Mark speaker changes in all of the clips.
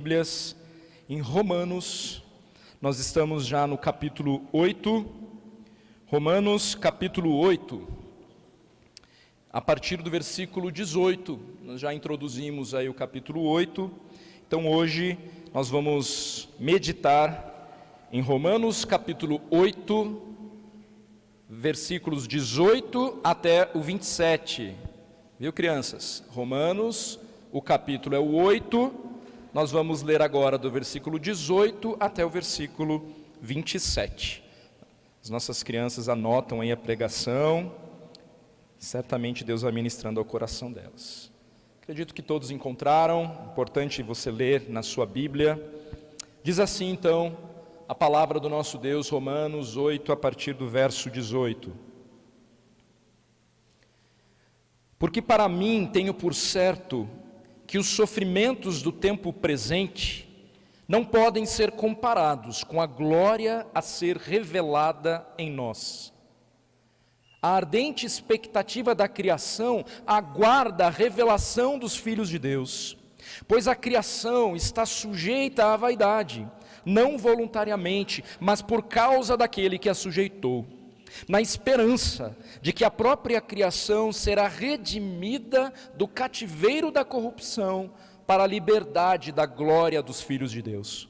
Speaker 1: Bíblias em Romanos, nós estamos já no capítulo 8, Romanos capítulo 8, a partir do versículo 18, nós já introduzimos aí o capítulo 8, então hoje nós vamos meditar em Romanos capítulo 8, versículos 18 até o 27, viu, crianças? Romanos, o capítulo é o 8, nós vamos ler agora do versículo 18 até o versículo 27. As nossas crianças anotam aí a pregação, certamente Deus vai ministrando ao coração delas. Acredito que todos encontraram, importante você ler na sua Bíblia. Diz assim então a palavra do nosso Deus, Romanos 8, a partir do verso 18. Porque para mim tenho por certo que os sofrimentos do tempo presente não podem ser comparados com a glória a ser revelada em nós. A ardente expectativa da criação aguarda a revelação dos filhos de Deus, pois a criação está sujeita à vaidade, não voluntariamente, mas por causa daquele que a sujeitou, na esperança de que a própria criação será redimida do cativeiro da corrupção para a liberdade da glória dos filhos de Deus.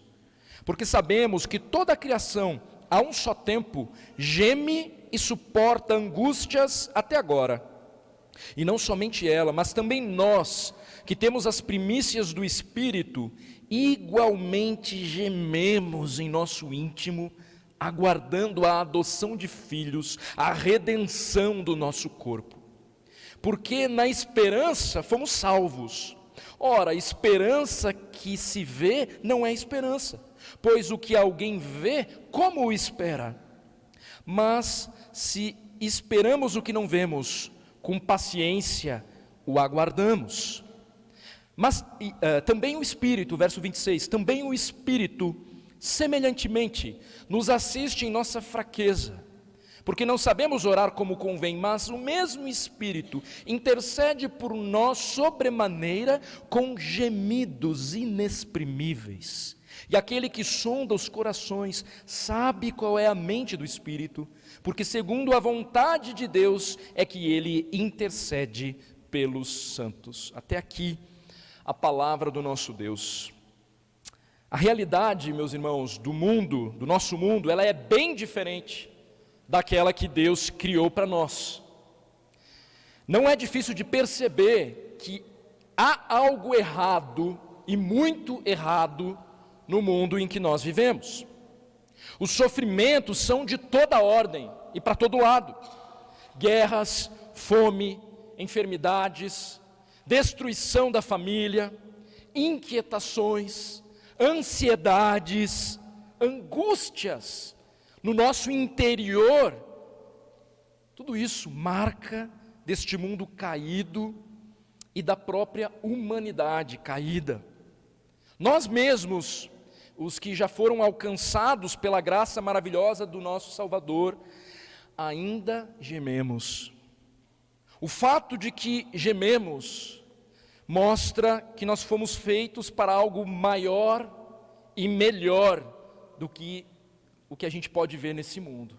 Speaker 1: Porque sabemos que toda a criação, a um só tempo, geme e suporta angústias até agora. E não somente ela, mas também nós, que temos as primícias do Espírito, igualmente gememos em nosso íntimo, aguardando a adoção de filhos, a redenção do nosso corpo. Porque na esperança fomos salvos. Ora, esperança que se vê não é esperança, pois o que alguém vê, como o espera? Mas se esperamos o que não vemos, com paciência o aguardamos. Mas também o Espírito, verso 26, também o Espírito, semelhantemente, nos assiste em nossa fraqueza, porque não sabemos orar como convém, mas o mesmo Espírito intercede por nós sobremaneira com gemidos inexprimíveis. E aquele que sonda os corações sabe qual é a mente do Espírito, porque segundo a vontade de Deus é que ele intercede pelos santos. Até aqui a palavra do nosso Deus. A realidade, meus irmãos, do mundo, do nosso mundo, ela é bem diferente daquela que Deus criou para nós. Não é difícil de perceber que há algo errado, e muito errado, no mundo em que nós vivemos. Os sofrimentos são de toda ordem e para todo lado. Guerras, fome, enfermidades, destruição da família, inquietações, ansiedades, angústias no nosso interior, tudo isso marca deste mundo caído e da própria humanidade caída. Nós mesmos, os que já foram alcançados pela graça maravilhosa do nosso Salvador, ainda gememos. O fato de que gememos mostra que nós fomos feitos para algo maior e melhor do que o que a gente pode ver nesse mundo.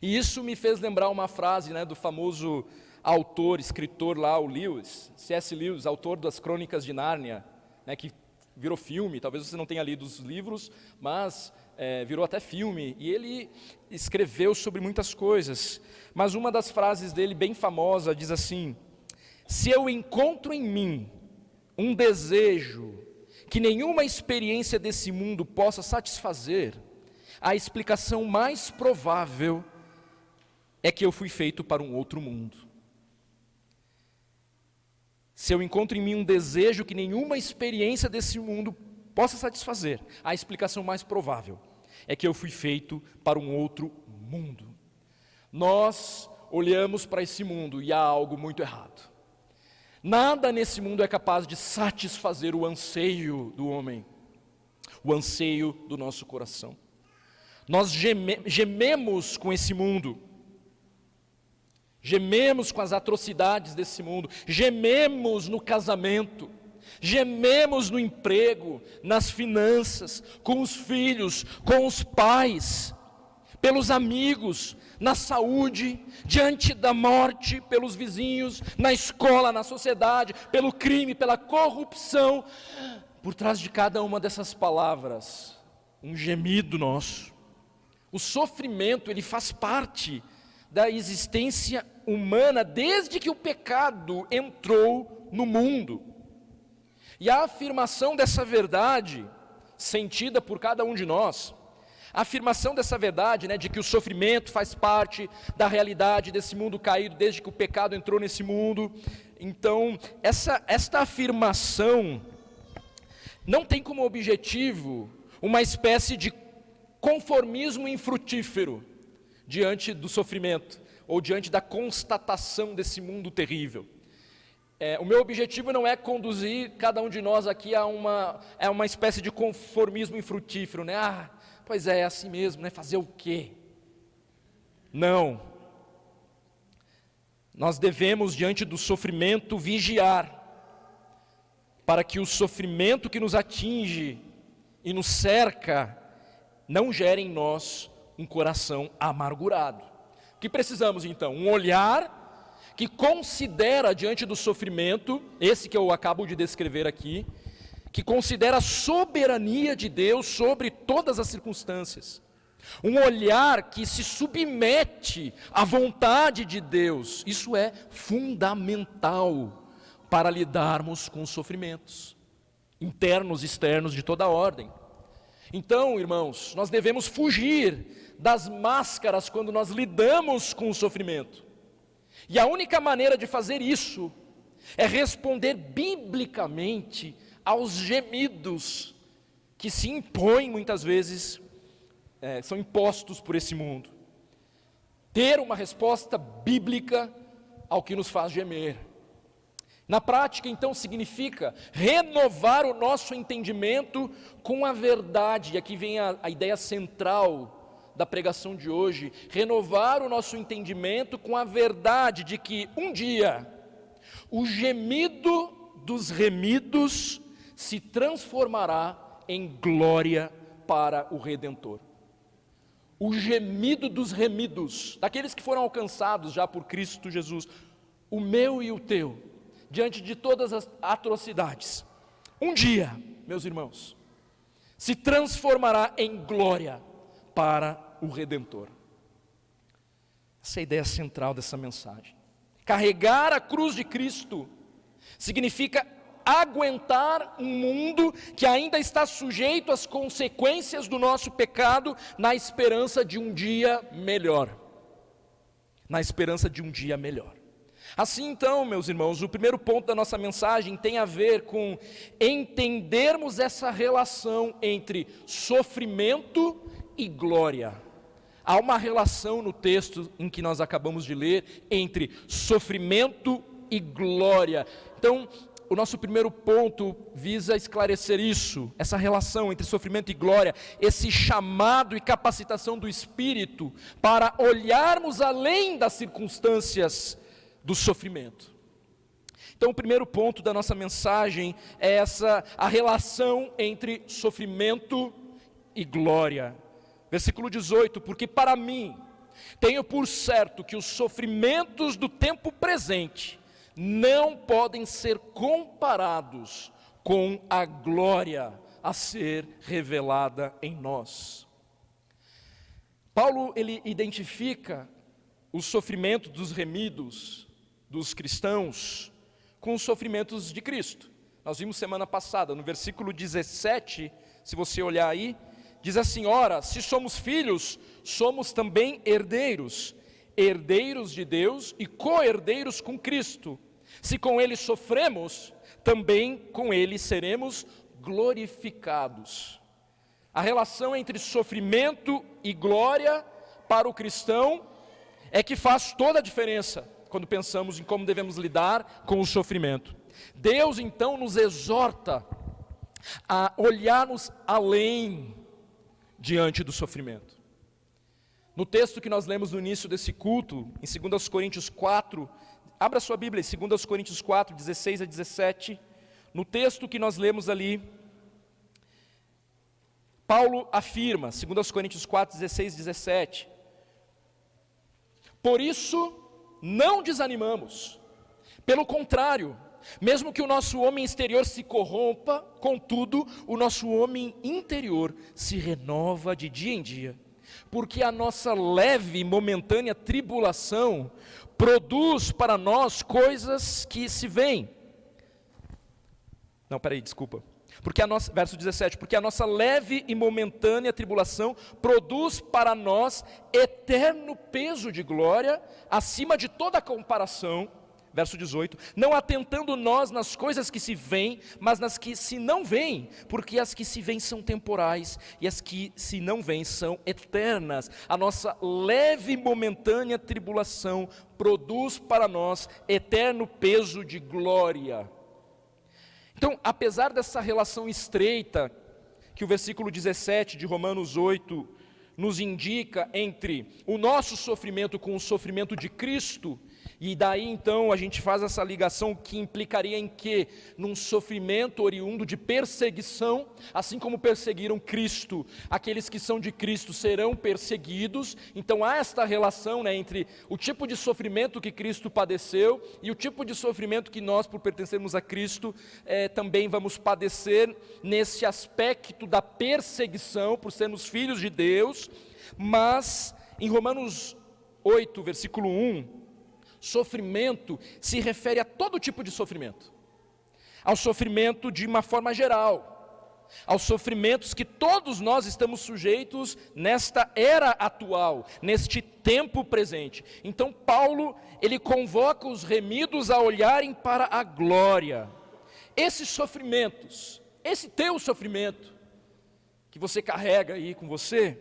Speaker 1: E isso me fez lembrar uma frase, do famoso autor, escritor lá, o Lewis, C.S. Lewis, autor das Crônicas de Nárnia, que virou filme. Talvez você não tenha lido os livros, mas virou até filme, e ele escreveu sobre muitas coisas. Mas uma das frases dele, bem famosa, diz assim: se eu encontro em mim um desejo que nenhuma experiência desse mundo possa satisfazer, a explicação mais provável é que eu fui feito para um outro mundo. Se eu encontro em mim um desejo que nenhuma experiência desse mundo possa satisfazer, a explicação mais provável é que eu fui feito para um outro mundo. Nós olhamos para esse mundo e há algo muito errado. Nada nesse mundo é capaz de satisfazer o anseio do homem, o anseio do nosso coração. Nós gememos com esse mundo, gememos com as atrocidades desse mundo, gememos no casamento, gememos no emprego, nas finanças, com os filhos, com os pais, pelos amigos, na saúde, diante da morte, pelos vizinhos, na escola, na sociedade, pelo crime, pela corrupção. Por trás de cada uma dessas palavras, um gemido nosso. O sofrimento, ele faz parte da existência humana desde que o pecado entrou no mundo. E a afirmação dessa verdade, sentida por cada um de nós, a afirmação dessa verdade, de que o sofrimento faz parte da realidade desse mundo caído desde que o pecado entrou nesse mundo. Então, esta afirmação não tem como objetivo uma espécie de conformismo infrutífero diante do sofrimento, ou diante da constatação desse mundo terrível. O meu objetivo não é conduzir cada um de nós aqui a uma espécie de conformismo infrutífero, pois é assim mesmo, fazer o quê? Não. Nós devemos, diante do sofrimento, vigiar, para que o sofrimento que nos atinge e nos cerca, não gere em nós um coração amargurado. O que precisamos então? Um olhar que considera diante do sofrimento, esse que eu acabo de descrever aqui, que considera a soberania de Deus sobre todas as circunstâncias. Um olhar que se submete à vontade de Deus. Isso é fundamental para lidarmos com os sofrimentos, internos e externos de toda ordem. Então, irmãos, nós devemos fugir das máscaras quando nós lidamos com o sofrimento. E a única maneira de fazer isso é responder biblicamente aos gemidos que se impõem muitas vezes, são impostos por esse mundo. Ter uma resposta bíblica ao que nos faz gemer. Na prática, então, significa renovar o nosso entendimento com a verdade. E aqui vem a ideia central da pregação de hoje. Renovar o nosso entendimento com a verdade de que um dia o gemido dos remidos se transformará em glória para o Redentor. O gemido dos remidos, daqueles que foram alcançados já por Cristo Jesus, o meu e o teu, diante de todas as atrocidades, um dia, meus irmãos, se transformará em glória para o Redentor. Essa é a ideia central dessa mensagem. Carregar a cruz de Cristo significa aguentar um mundo que ainda está sujeito às consequências do nosso pecado, na esperança de um dia melhor. Na esperança de um dia melhor. Assim então, meus irmãos, o primeiro ponto da nossa mensagem tem a ver com entendermos essa relação entre sofrimento e glória. Há uma relação no texto em que nós acabamos de ler entre sofrimento e glória. Então, o nosso primeiro ponto visa esclarecer isso, essa relação entre sofrimento e glória, esse chamado e capacitação do Espírito para olharmos além das circunstâncias do sofrimento. Então, o primeiro ponto da nossa mensagem é a relação entre sofrimento e glória. Versículo 18, porque para mim, tenho por certo que os sofrimentos do tempo presente não podem ser comparados com a glória a ser revelada em nós. Paulo, ele identifica o sofrimento dos remidos, dos cristãos, com os sofrimentos de Cristo. Nós vimos semana passada, no versículo 17, se você olhar aí, diz assim: ora, se somos filhos, somos também herdeiros, herdeiros de Deus e co-herdeiros com Cristo. Se com Ele sofremos, também com Ele seremos glorificados. A relação entre sofrimento e glória para o cristão é que faz toda a diferença quando pensamos em como devemos lidar com o sofrimento. Deus então nos exorta a olharmos além diante do sofrimento. No texto que nós lemos no início desse culto, em 2 Coríntios 4, abra sua Bíblia, em 2 Coríntios 4, 16 a 17, no texto que nós lemos ali, Paulo afirma, 2 Coríntios 4, 16, 17, por isso não desanimamos, pelo contrário, mesmo que o nosso homem exterior se corrompa, contudo, o nosso homem interior se renova de dia em dia, porque a nossa leve e momentânea tribulação produz para nós coisas que se veem. Verso 17, porque a nossa leve e momentânea tribulação produz para nós eterno peso de glória, acima de toda comparação. Verso 18, não atentando nós nas coisas que se veem, mas nas que se não veem, porque as que se veem são temporais, e as que se não veem são eternas. A nossa leve e momentânea tribulação produz para nós eterno peso de glória. Então, apesar dessa relação estreita, que o versículo 17 de Romanos 8 nos indica entre o nosso sofrimento com o sofrimento de Cristo, e daí então a gente faz essa ligação que implicaria em que? Num sofrimento oriundo de perseguição, assim como perseguiram Cristo, aqueles que são de Cristo serão perseguidos. Então há esta relação, entre o tipo de sofrimento que Cristo padeceu e o tipo de sofrimento que nós, por pertencermos a Cristo, também vamos padecer nesse aspecto da perseguição, por sermos filhos de Deus. Mas em Romanos 8, versículo 1, sofrimento se refere a todo tipo de sofrimento, ao sofrimento de uma forma geral, aos sofrimentos que todos nós estamos sujeitos nesta era atual, neste tempo presente. Então Paulo, ele convoca os remidos a olharem para a glória. Esses sofrimentos, esse teu sofrimento, que você carrega aí com você,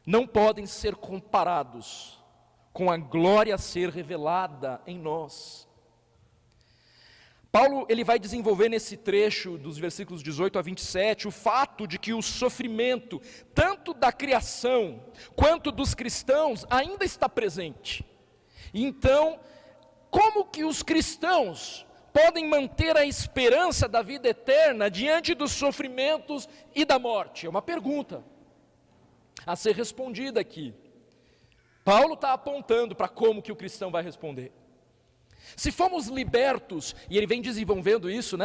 Speaker 1: não podem ser comparados com a glória a ser revelada em nós. Paulo, ele vai desenvolver nesse trecho dos versículos 18 a 27 o fato de que o sofrimento, tanto da criação quanto dos cristãos, ainda está presente. Então, como que os cristãos podem manter a esperança da vida eterna diante dos sofrimentos e da morte? É uma pergunta a ser respondida aqui. Paulo está apontando para como que o cristão vai responder. Se fomos libertos, e ele vem desenvolvendo isso,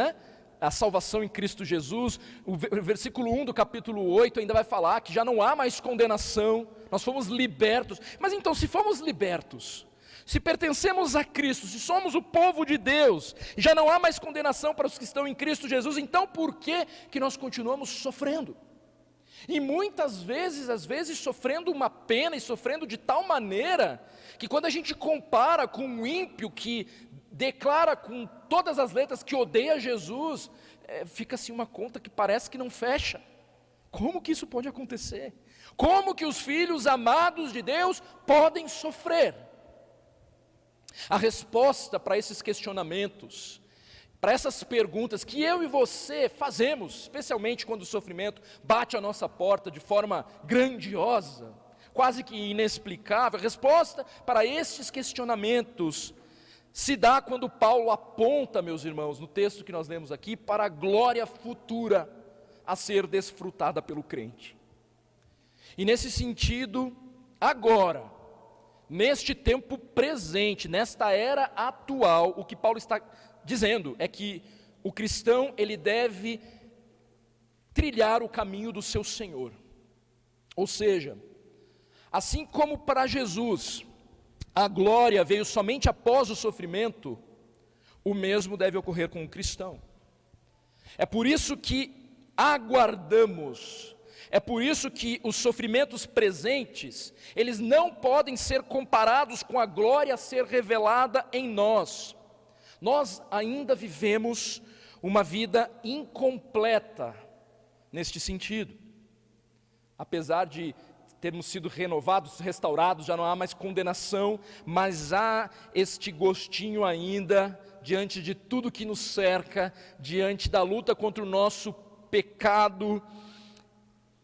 Speaker 1: a salvação em Cristo Jesus, o versículo 1 do capítulo 8 ainda vai falar que já não há mais condenação, nós fomos libertos. Mas então, se fomos libertos, se pertencemos a Cristo, se somos o povo de Deus, já não há mais condenação para os que estão em Cristo Jesus, então por que nós continuamos sofrendo? E muitas vezes, sofrendo uma pena e sofrendo de tal maneira, que quando a gente compara com um ímpio que declara com todas as letras que odeia Jesus, fica assim uma conta que parece que não fecha. Como que isso pode acontecer? Como que os filhos amados de Deus podem sofrer? A resposta para esses questionamentos, para essas perguntas que eu e você fazemos, especialmente quando o sofrimento bate a nossa porta de forma grandiosa, quase que inexplicável, a resposta para esses questionamentos se dá quando Paulo aponta, meus irmãos, no texto que nós lemos aqui, para a glória futura a ser desfrutada pelo crente. E nesse sentido, agora, neste tempo presente, nesta era atual, o que Paulo está dizendo é que o cristão, ele deve trilhar o caminho do seu Senhor. Ou seja, assim como para Jesus a glória veio somente após o sofrimento, o mesmo deve ocorrer com o cristão. É por isso que aguardamos, é por isso que os sofrimentos presentes, eles não podem ser comparados com a glória a ser revelada em nós. Nós ainda vivemos uma vida incompleta neste sentido. Apesar de termos sido renovados, restaurados, já não há mais condenação, mas há este gostinho ainda, diante de tudo que nos cerca, diante da luta contra o nosso pecado,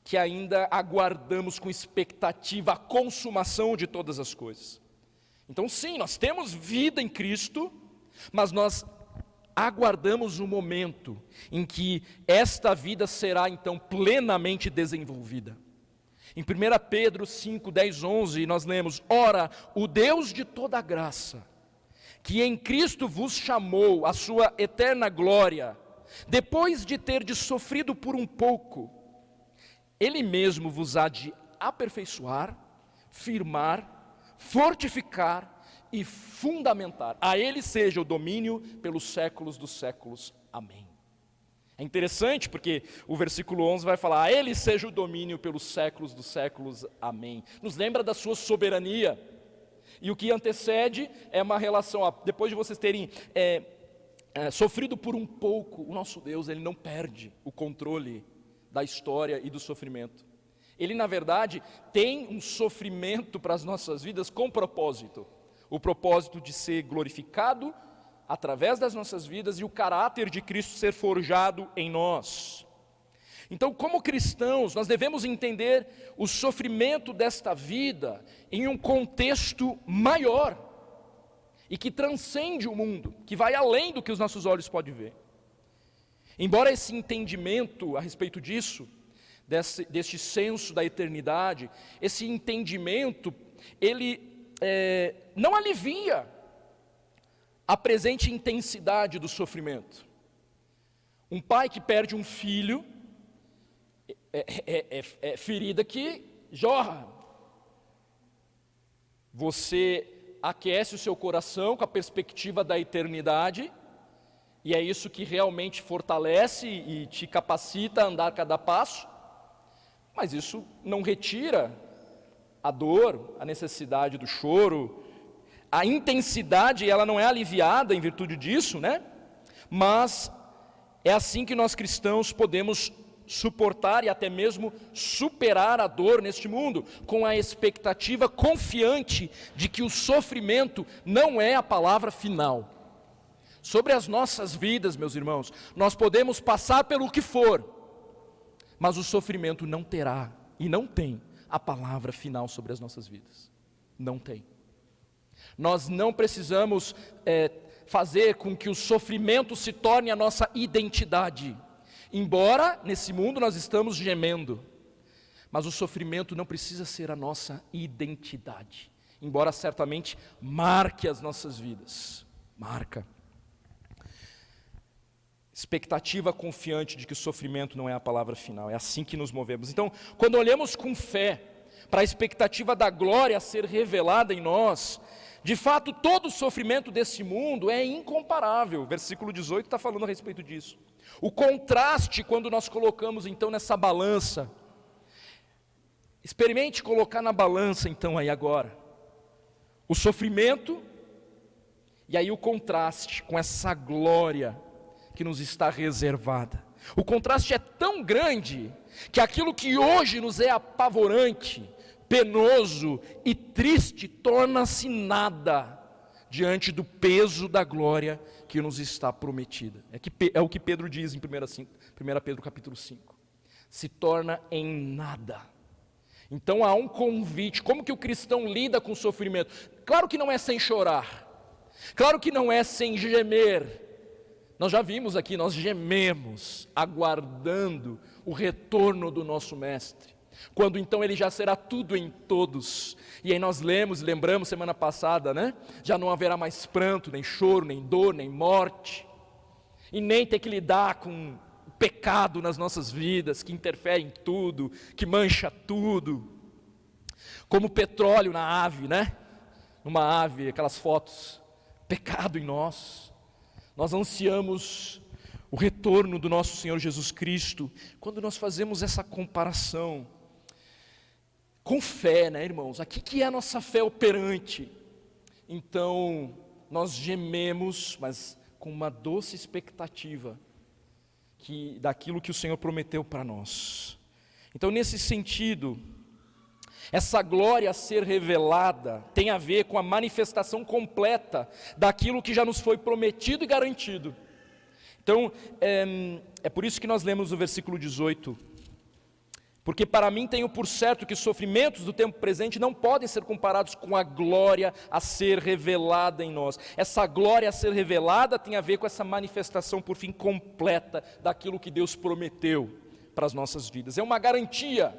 Speaker 1: que ainda aguardamos com expectativa a consumação de todas as coisas. Então sim, nós temos vida em Cristo, mas nós aguardamos o momento em que esta vida será então plenamente desenvolvida. Em 1 Pedro 5, 10, 11, nós lemos: ora, o Deus de toda graça, que em Cristo vos chamou à sua eterna glória, depois de terdes sofrido por um pouco, Ele mesmo vos há de aperfeiçoar, firmar, fortificar e fundamentar. A Ele seja o domínio pelos séculos dos séculos. Amém. É interessante porque o versículo 11 vai falar: a Ele seja o domínio pelos séculos dos séculos. Amém. Nos lembra da sua soberania. E o que antecede é uma relação, depois de vocês terem sofrido por um pouco, o nosso Deus, Ele não perde o controle da história e do sofrimento. Ele, na verdade, tem um sofrimento para as nossas vidas com propósito. O propósito de ser glorificado através das nossas vidas e o caráter de Cristo ser forjado em nós. Então, como cristãos, nós devemos entender o sofrimento desta vida em um contexto maior e que transcende o mundo, que vai além do que os nossos olhos podem ver. Embora esse entendimento a respeito disso, deste senso da eternidade, esse entendimento, ele não alivia a presente intensidade do sofrimento. Um pai que perde um filho é ferida que jorra. Você aquece o seu coração com a perspectiva da eternidade, e é isso que realmente fortalece e te capacita a andar cada passo, mas isso não retira a dor, a necessidade do choro, a intensidade, ela não é aliviada em virtude disso, né? Mas é assim que nós cristãos podemos suportar e até mesmo superar a dor neste mundo, com a expectativa confiante de que o sofrimento não é a palavra final. Sobre as nossas vidas, meus irmãos, nós podemos passar pelo que for, mas o sofrimento não terá e não tem a palavra final sobre as nossas vidas. Não tem. Nós não precisamos fazer com que o sofrimento se torne a nossa identidade. Embora nesse mundo nós estamos gemendo, mas o sofrimento não precisa ser a nossa identidade. Embora certamente marque as nossas vidas. Marca. Expectativa confiante de que o sofrimento não é a palavra final, é assim que nos movemos. Então, quando olhamos com fé para a expectativa da glória a ser revelada em nós, de fato, todo o sofrimento desse mundo é incomparável. O versículo 18 está falando a respeito disso. O contraste, quando nós colocamos então nessa balança, experimente colocar na balança então aí agora, o sofrimento, e aí o contraste com essa glória que nos está reservada. O contraste é tão grande, que aquilo que hoje nos é apavorante, penoso e triste, torna-se nada, diante do peso da glória que nos está prometida. É o que Pedro diz em 1 Pedro capítulo 5. Se torna em nada. Então há um convite. Como que o cristão lida com o sofrimento? Claro que não é sem chorar. Claro que não é sem gemer. Nós já vimos aqui, nós gememos, aguardando o retorno do nosso Mestre. Quando então Ele já será tudo em todos. E aí nós lembramos semana passada, né? Já não haverá mais pranto, nem choro, nem dor, nem morte. E nem ter que lidar com o pecado nas nossas vidas, que interfere em tudo, que mancha tudo. Como petróleo na ave, né? Numa ave, aquelas fotos, pecado em nós. Nós ansiamos o retorno do nosso Senhor Jesus Cristo. Quando nós fazemos essa comparação com fé, né, irmãos? Aqui que é a nossa fé operante. Então, nós gememos, mas com uma doce expectativa daquilo que o Senhor prometeu para nós. Então, nesse sentido, essa glória a ser revelada tem a ver com a manifestação completa daquilo que já nos foi prometido e garantido. Então, é por isso que nós lemos o versículo 18, Porque para mim tenho por certo que os sofrimentos do tempo presente não podem ser comparados com a glória a ser revelada em nós. Essa glória a ser revelada tem a ver com essa manifestação por fim completa daquilo que Deus prometeu para as nossas vidas. É uma garantia,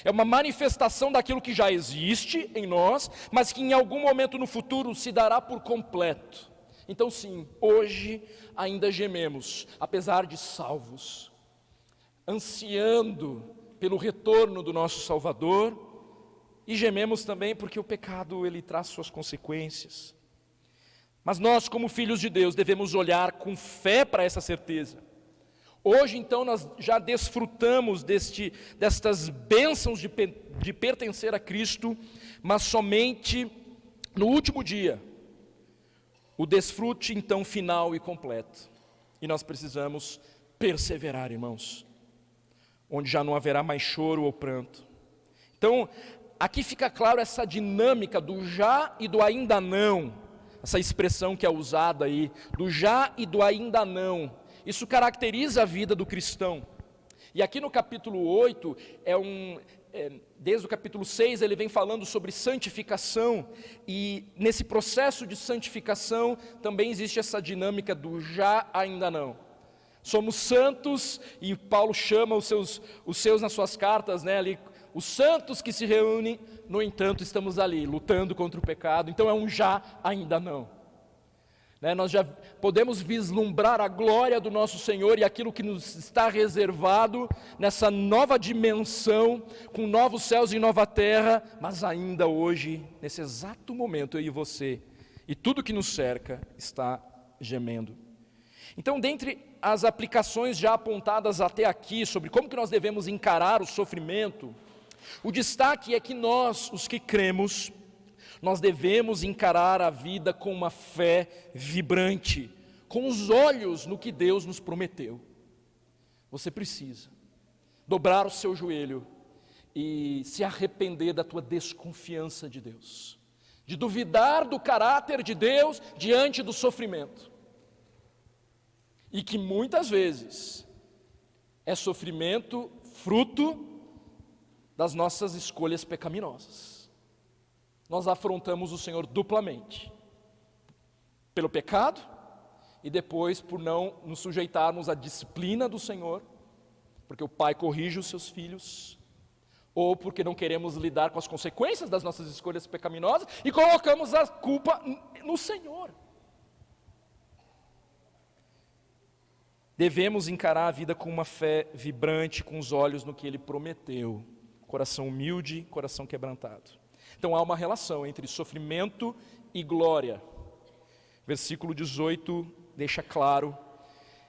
Speaker 1: é uma manifestação daquilo que já existe em nós, mas que em algum momento no futuro se dará por completo. Então sim, hoje ainda gememos, apesar de salvos, ansiando pelo retorno do nosso Salvador, e gememos também porque o pecado ele traz suas consequências. Mas nós, como filhos de Deus, devemos olhar com fé para essa certeza. Hoje então nós já desfrutamos destas bênçãos de pertencer a Cristo, mas somente no último dia, o desfrute então final e completo. E nós precisamos perseverar, irmãos, onde já não haverá mais choro ou pranto. Então, aqui fica claro essa dinâmica do já e do ainda não, essa expressão que é usada aí, do já e do ainda não. Isso caracteriza a vida do cristão. E aqui no capítulo 8, desde o capítulo 6, ele vem falando sobre santificação, e nesse processo de santificação também existe essa dinâmica do já ainda não. Somos santos, e Paulo chama os seus nas suas cartas, né, ali, os santos que se reúnem, no entanto estamos ali, lutando contra o pecado, então é um já, ainda não. Né, nós já podemos vislumbrar a glória do nosso Senhor e aquilo que nos está reservado nessa nova dimensão, com novos céus e nova terra, mas ainda hoje, nesse exato momento, eu e você, e tudo que nos cerca, está gemendo. Então, dentre as aplicações já apontadas até aqui, sobre como que nós devemos encarar o sofrimento, o destaque é que nós, os que cremos, nós devemos encarar a vida com uma fé vibrante, com os olhos no que Deus nos prometeu. Você precisa dobrar o seu joelho e se arrepender da tua desconfiança de Deus, de duvidar do caráter de Deus diante do sofrimento. E que muitas vezes é sofrimento fruto das nossas escolhas pecaminosas. Nós afrontamos o Senhor duplamente, pelo pecado e depois por não nos sujeitarmos à disciplina do Senhor, porque o pai corrige os seus filhos, ou porque não queremos lidar com as consequências das nossas escolhas pecaminosas e colocamos a culpa no Senhor. Devemos encarar a vida com uma fé vibrante, com os olhos no que Ele prometeu. Coração humilde, coração quebrantado. Então há uma relação entre sofrimento e glória. Versículo 18 deixa claro,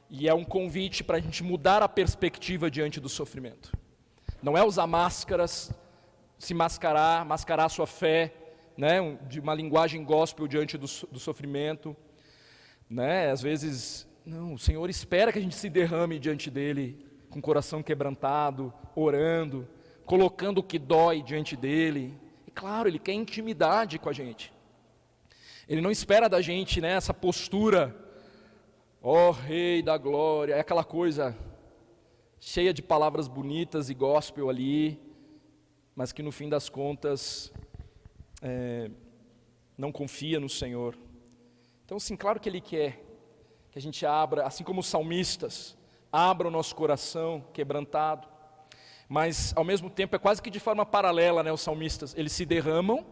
Speaker 1: e é um convite para a gente mudar a perspectiva diante do sofrimento. Não é usar máscaras, se mascarar a sua fé, né, de uma linguagem gospel diante do sofrimento. Né, às vezes... Não, o Senhor espera que a gente se derrame diante dEle, com o coração quebrantado, orando, colocando o que dói diante dEle. E claro, Ele quer intimidade com a gente. Ele não espera da gente, né, essa postura, ó Rei da Glória, é aquela coisa cheia de palavras bonitas e gospel ali, mas que no fim das contas não confia no Senhor. Então sim, claro que Ele quer que a gente abra, assim como os salmistas, abra o nosso coração quebrantado, mas ao mesmo tempo é quase que de forma paralela, né, os salmistas, eles se derramam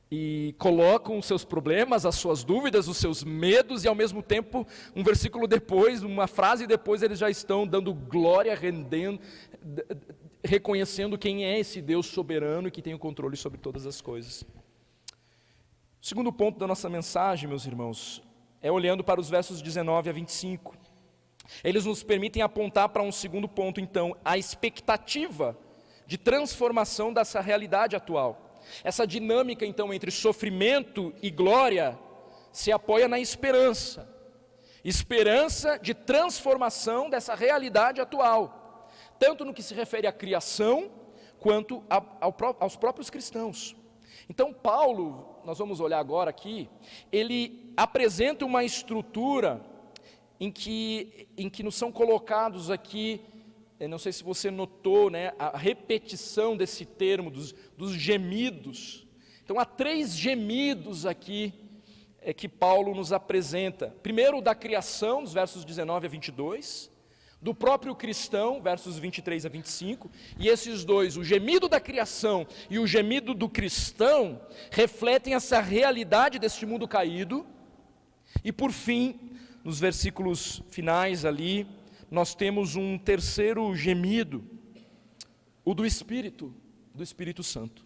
Speaker 1: e colocam os seus problemas, as suas dúvidas, os seus medos, e ao mesmo tempo, um versículo depois, uma frase depois, eles já estão dando glória, rendendo, reconhecendo quem é esse Deus soberano e que tem o controle sobre todas as coisas. O segundo ponto da nossa mensagem, meus irmãos, é olhando para os versos 19 a 25. Eles nos permitem apontar para um segundo ponto, então, a expectativa de transformação dessa realidade atual. Essa dinâmica, então, entre sofrimento e glória se apoia na esperança. Esperança de transformação dessa realidade atual, tanto no que se refere à criação, quanto aos próprios cristãos. Então Paulo, nós vamos olhar agora aqui, ele apresenta uma estrutura em que nos são colocados aqui Eu não sei se você notou, né, a repetição desse termo, dos gemidos. Então há 3 gemidos aqui que Paulo nos apresenta. Primeiro, da criação, nos versos 19 a 22, do próprio cristão, versos 23 a 25, e esses dois, o gemido da criação e o gemido do cristão, refletem essa realidade deste mundo caído. E por fim, nos versículos finais ali, nós temos um terceiro gemido, o do Espírito Santo.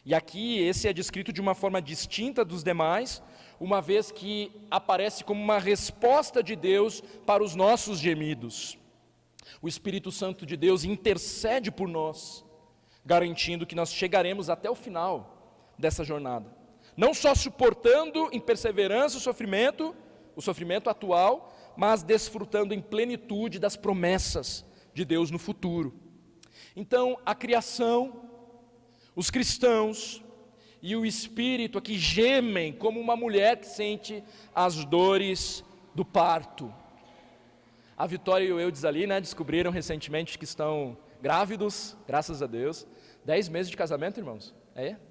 Speaker 1: E aqui esse é descrito de uma forma distinta dos demais, uma vez que aparece como uma resposta de Deus para os nossos gemidos. O Espírito Santo de Deus intercede por nós, garantindo que nós chegaremos até o final dessa jornada. Não só suportando em perseverança o sofrimento atual, mas desfrutando em plenitude das promessas de Deus no futuro. Então, a criação, os cristãos e o Espírito aqui gemem como uma mulher que sente as dores do parto. A Vitória e o Eudes ali, né, descobriram recentemente que estão grávidos, graças a Deus. 10 meses de casamento, irmãos?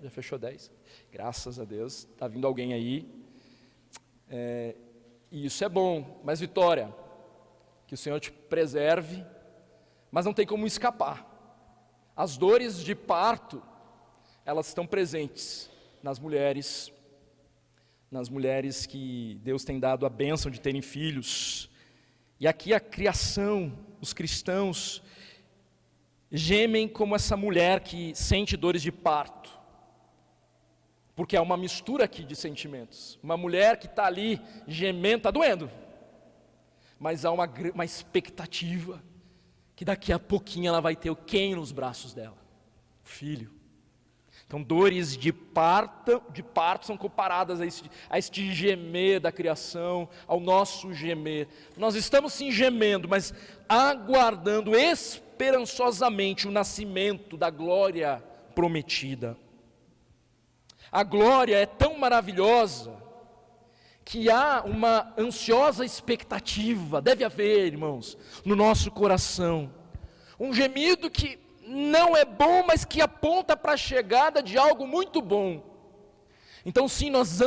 Speaker 1: Já fechou 10? Graças a Deus, está vindo alguém aí. E isso é bom, mas Vitória, que o Senhor te preserve, mas não tem como escapar. As dores de parto, elas estão presentes nas mulheres que Deus tem dado a bênção de terem filhos. E aqui a criação, os cristãos gemem como essa mulher que sente dores de parto, porque há uma mistura aqui de sentimentos. Uma mulher que está ali gemendo, está doendo, mas há uma expectativa que daqui a pouquinho ela vai ter quem nos braços dela? O filho. Então dores de parto são comparadas a este gemer da criação, ao nosso gemer. Nós estamos sim gemendo, mas aguardando esperançosamente o nascimento da glória prometida. A glória é tão maravilhosa que há uma ansiosa expectativa, deve haver, irmãos, no nosso coração, um gemido que não é bom, mas que aponta para a chegada de algo muito bom. Então sim, nós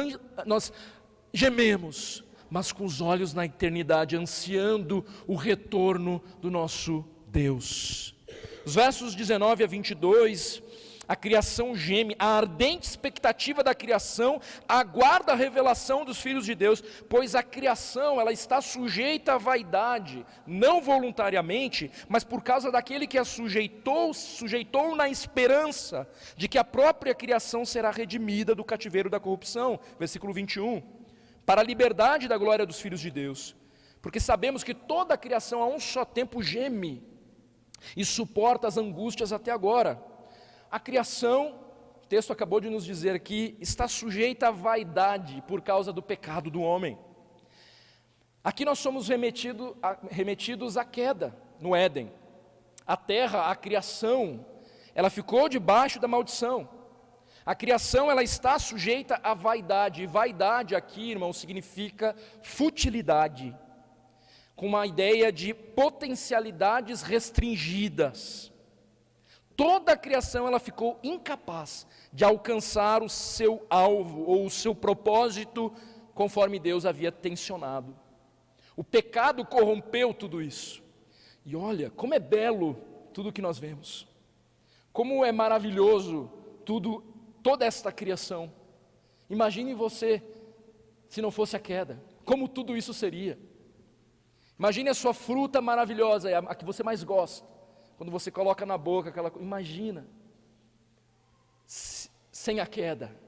Speaker 1: gememos, mas com os olhos na eternidade, ansiando o retorno do nosso Deus. Os versos 19 a 22, a criação geme, a ardente expectativa da criação aguarda a revelação dos filhos de Deus, pois a criação ela está sujeita à vaidade, não voluntariamente, mas por causa daquele que a sujeitou na esperança de que a própria criação será redimida do cativeiro da corrupção, versículo 21, para a liberdade da glória dos filhos de Deus, porque sabemos que toda a criação a um só tempo geme e suporta as angústias até agora. A criação, o texto acabou de nos dizer aqui, está sujeita à vaidade por causa do pecado do homem. Aqui nós somos remetidos à queda no Éden. A terra, a criação, ela ficou debaixo da maldição. A criação ela está sujeita à vaidade. E vaidade aqui, irmão, significa futilidade, com uma ideia de potencialidades restringidas. Toda a criação ela ficou incapaz de alcançar o seu alvo ou o seu propósito conforme Deus havia tensionado. O pecado corrompeu tudo isso. E olha, como é belo tudo que nós vemos. Como é maravilhoso toda esta criação. Imagine você se não fosse a queda. Como tudo isso seria. Imagine a sua fruta maravilhosa, a que você mais gosta. Quando você coloca na boca aquela coisa, imagina, sem a queda,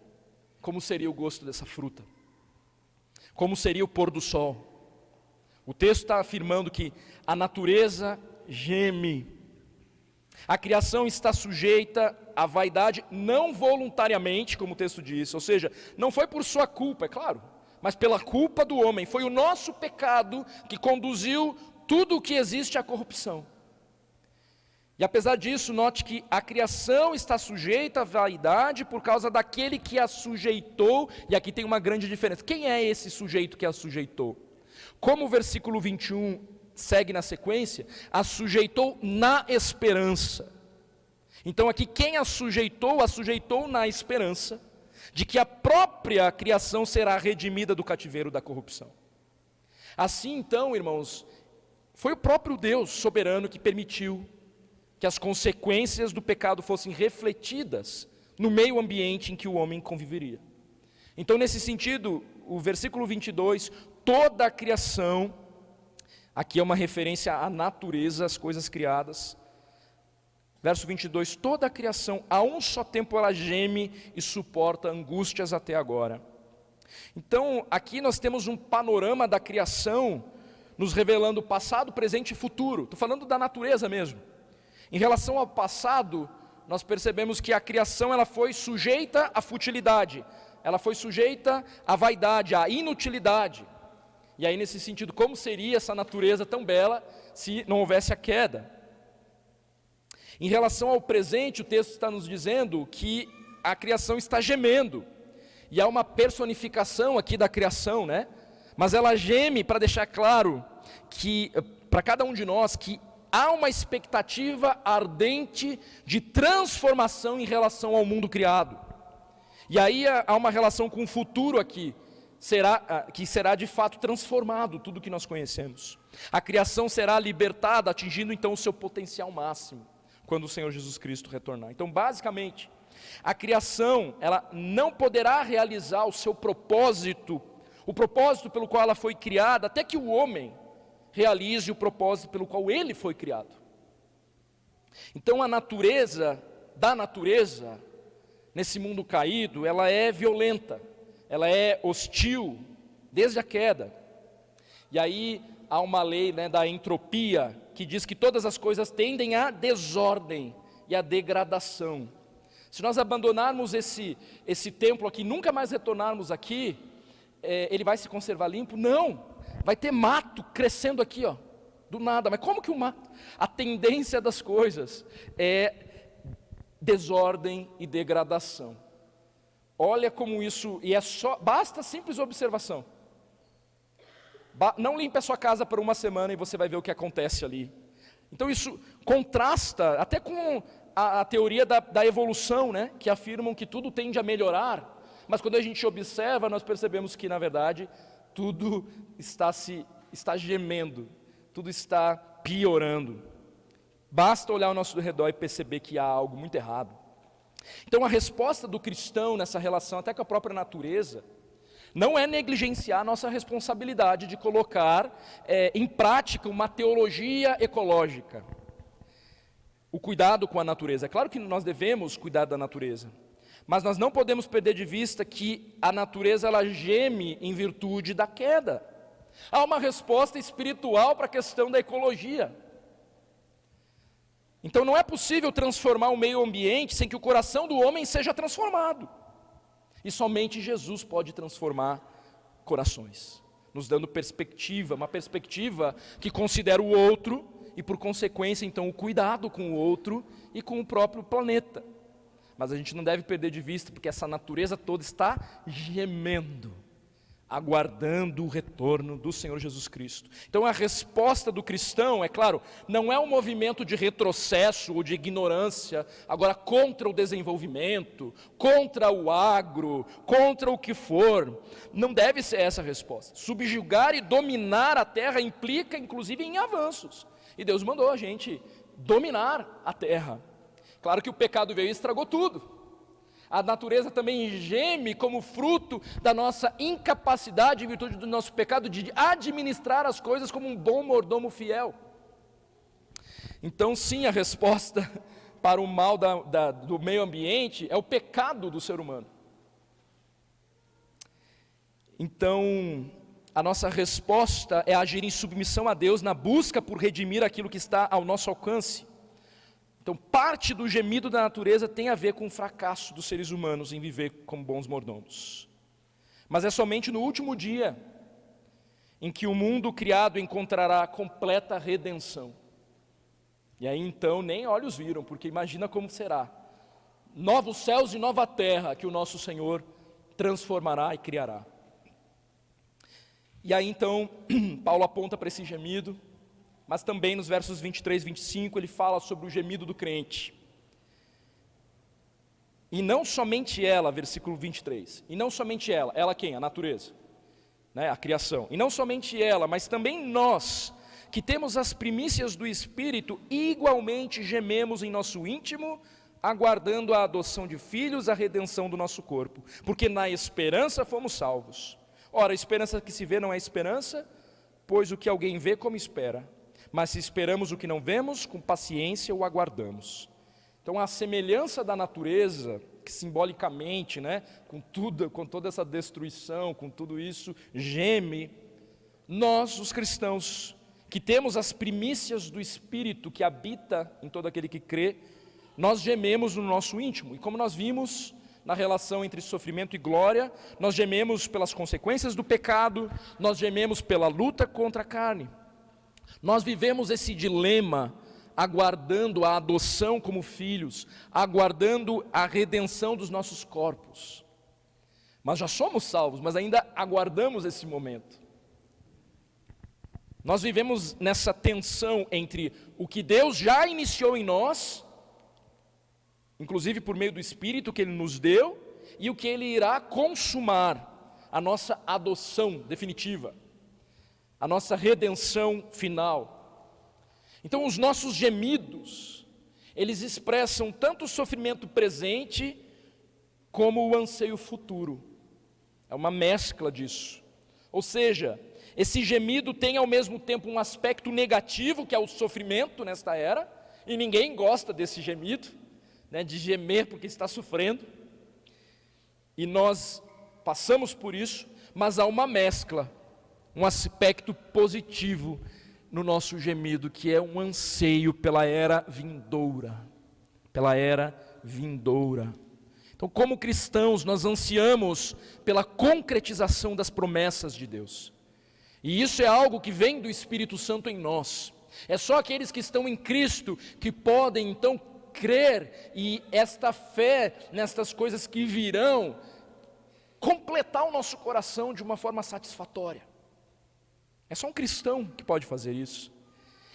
Speaker 1: como seria o gosto dessa fruta, como seria o pôr do sol. O texto está afirmando que a natureza geme, a criação está sujeita à vaidade não voluntariamente, como o texto diz, ou seja, não foi por sua culpa, é claro, mas pela culpa do homem, foi o nosso pecado que conduziu tudo o que existe à corrupção. E apesar disso, note que a criação está sujeita à vaidade por causa daquele que a sujeitou, e aqui tem uma grande diferença. Quem é esse sujeito que a sujeitou? Como o versículo 21 segue na sequência, a sujeitou na esperança. Então aqui quem a sujeitou na esperança de que a própria criação será redimida do cativeiro da corrupção. Assim então, irmãos, foi o próprio Deus soberano que permitiu que as consequências do pecado fossem refletidas no meio ambiente em que o homem conviveria. Então, nesse sentido, o versículo 22, toda a criação, aqui é uma referência à natureza, às coisas criadas. Verso 22, toda a criação, a um só tempo ela geme e suporta angústias até agora. Então, aqui nós temos um panorama da criação, nos revelando passado, presente e futuro. Estou falando da natureza mesmo. Em relação ao passado, nós percebemos que a criação ela foi sujeita à futilidade, ela foi sujeita à vaidade, à inutilidade. E aí, nesse sentido, como seria essa natureza tão bela se não houvesse a queda? Em relação ao presente, o texto está nos dizendo que a criação está gemendo. E há uma personificação aqui da criação, né? Mas ela geme para deixar claro que, para cada um de nós, que há uma expectativa ardente de transformação em relação ao mundo criado. E aí há uma relação com o futuro aqui, que será de fato transformado, tudo que nós conhecemos. A criação será libertada, atingindo então o seu potencial máximo, quando o Senhor Jesus Cristo retornar. Então, basicamente, a criação, ela não poderá realizar o seu propósito, o propósito pelo qual ela foi criada, até que o homem realize o propósito pelo qual ele foi criado. Então, a natureza, nesse mundo caído, ela é violenta, ela é hostil, desde a queda. E aí, há uma lei, né, da entropia, que diz que todas as coisas tendem à desordem e à degradação. Se nós abandonarmos esse templo aqui, nunca mais retornarmos aqui, ele vai se conservar limpo? Não, vai ter mato crescendo aqui, ó, do nada. Mas como que o mato? A tendência das coisas é desordem e degradação. Olha como isso, e basta simples observação. Não limpe a sua casa por uma semana e você vai ver o que acontece ali. Então isso contrasta até com a teoria da evolução, né, que afirmam que tudo tende a melhorar, mas quando a gente observa, nós percebemos que, na verdade, tudo está gemendo, tudo está piorando. Basta olhar ao nosso redor e perceber que há algo muito errado. Então, a resposta do cristão nessa relação, até com a própria natureza, não é negligenciar a nossa responsabilidade de colocar em prática uma teologia ecológica. O cuidado com a natureza. É claro que nós devemos cuidar da natureza, mas nós não podemos perder de vista que a natureza ela geme em virtude da queda. Há uma resposta espiritual para a questão da ecologia. Então não é possível transformar o meio ambiente sem que o coração do homem seja transformado. E somente Jesus pode transformar corações, nos dando perspectiva, uma perspectiva que considera o outro e, por consequência, então, o cuidado com o outro e com o próprio planeta. Mas a gente não deve perder de vista, porque essa natureza toda está gemendo, aguardando o retorno do Senhor Jesus Cristo. Então a resposta do cristão, é claro, não é um movimento de retrocesso ou de ignorância, agora contra o desenvolvimento, contra o agro, contra o que for. Não deve ser essa a resposta. Subjugar e dominar a terra implica inclusive em avanços. E Deus mandou a gente dominar a terra. Claro que o pecado veio e estragou tudo. A natureza também geme como fruto da nossa incapacidade, em virtude do nosso pecado, de administrar as coisas como um bom mordomo fiel. Então, sim, a resposta para o mal do meio ambiente é o pecado do ser humano. Então, a nossa resposta é agir em submissão a Deus na busca por redimir aquilo que está ao nosso alcance. Então, parte do gemido da natureza tem a ver com o fracasso dos seres humanos em viver como bons mordomos. Mas é somente no último dia em que o mundo criado encontrará completa redenção. E aí então nem olhos viram, porque imagina como será. Novos céus e nova terra que o nosso Senhor transformará e criará. E aí então Paulo aponta para esse gemido, mas também nos versos 23 e 25 ele fala sobre o gemido do crente. E não somente ela, versículo 23, e não somente ela quem? A natureza, né? A criação. E não somente ela, mas também nós, que temos as primícias do Espírito, igualmente gememos em nosso íntimo, aguardando a adoção de filhos, a redenção do nosso corpo, porque na esperança fomos salvos. Ora, a esperança que se vê não é esperança, pois o que alguém vê como espera, mas se esperamos o que não vemos, com paciência o aguardamos. Então a semelhança da natureza, que simbolicamente, né, com toda essa destruição, com tudo isso, geme, nós, os cristãos, que temos as primícias do Espírito que habita em todo aquele que crê, nós gememos no nosso íntimo. E como nós vimos na relação entre sofrimento e glória, nós gememos pelas consequências do pecado, nós gememos pela luta contra a carne. Nós vivemos esse dilema, aguardando a adoção como filhos, aguardando a redenção dos nossos corpos. Mas já somos salvos, mas ainda aguardamos esse momento. Nós vivemos nessa tensão entre o que Deus já iniciou em nós, inclusive por meio do Espírito que Ele nos deu, e o que Ele irá consumar, a nossa adoção definitiva, a nossa redenção final. Então os nossos gemidos, eles expressam tanto o sofrimento presente, como o anseio futuro. É uma mescla disso. Ou seja, esse gemido tem ao mesmo tempo um aspecto negativo, que é o sofrimento nesta era, e ninguém gosta desse gemido, né, de gemer porque está sofrendo, e nós passamos por isso, mas há uma mescla, um aspecto positivo no nosso gemido, que é um anseio pela era vindoura, pela era vindoura. Então, como cristãos, nós ansiamos pela concretização das promessas de Deus, e isso é algo que vem do Espírito Santo em nós. É só aqueles que estão em Cristo que podem então crer, e esta fé nestas coisas que virão completar o nosso coração de uma forma satisfatória. É só um cristão que pode fazer isso.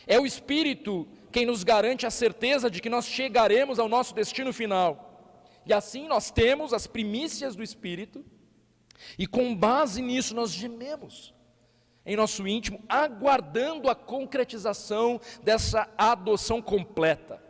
Speaker 1: É o Espírito quem nos garante a certeza de que nós chegaremos ao nosso destino final. E assim nós temos as primícias do Espírito, e com base nisso nós gememos em nosso íntimo, aguardando a concretização dessa adoção completa.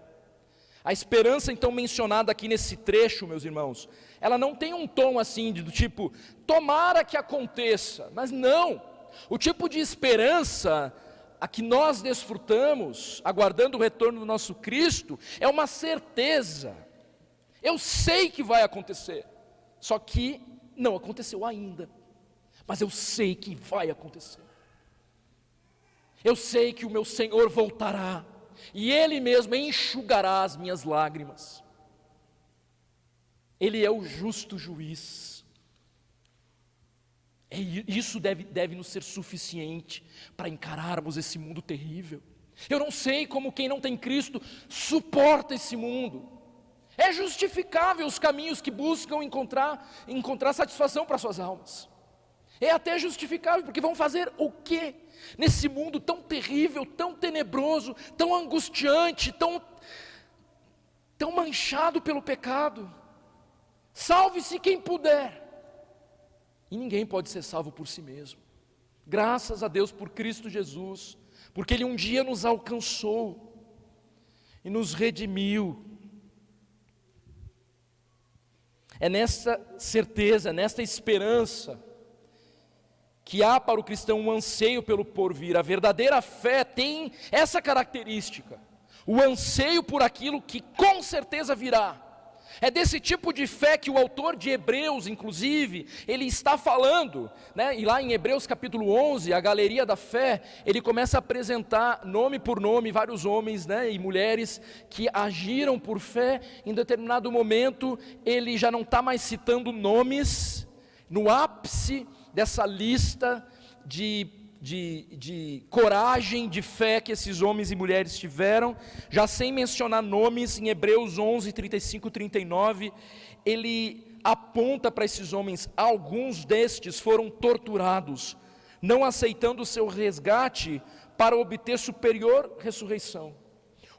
Speaker 1: A esperança então mencionada aqui nesse trecho, meus irmãos, ela não tem um tom assim do tipo, tomara que aconteça, mas não. O tipo de esperança a que nós desfrutamos, aguardando o retorno do nosso Cristo, é uma certeza. Eu sei que vai acontecer, só que não aconteceu ainda, mas eu sei que vai acontecer. Eu sei que o meu Senhor voltará, e Ele mesmo enxugará as minhas lágrimas. Ele é o justo juiz. Isso deve nos ser suficiente para encararmos esse mundo terrível. Eu não sei como quem não tem Cristo suporta esse mundo. É justificável os caminhos que buscam encontrar satisfação para suas almas. É até justificável, porque vão fazer o quê? Nesse mundo tão terrível, tão tenebroso, tão angustiante, tão manchado pelo pecado. Salve-se quem puder. E ninguém pode ser salvo por si mesmo. Graças a Deus por Cristo Jesus, porque Ele um dia nos alcançou e nos redimiu. É nessa certeza, nesta esperança, que há para o cristão um anseio pelo porvir. A verdadeira fé tem essa característica, o anseio por aquilo que com certeza virá. É desse tipo de fé que o autor de Hebreus, inclusive, ele está falando, né? E lá em Hebreus capítulo 11, a galeria da fé, ele começa a apresentar nome por nome vários homens, né, e mulheres que agiram por fé. Em determinado momento ele já não está mais citando nomes. No ápice dessa lista de coragem, de fé que esses homens e mulheres tiveram, já sem mencionar nomes, em Hebreus 11, 35 e 39, ele aponta para esses homens: alguns destes foram torturados, não aceitando o seu resgate para obter superior ressurreição.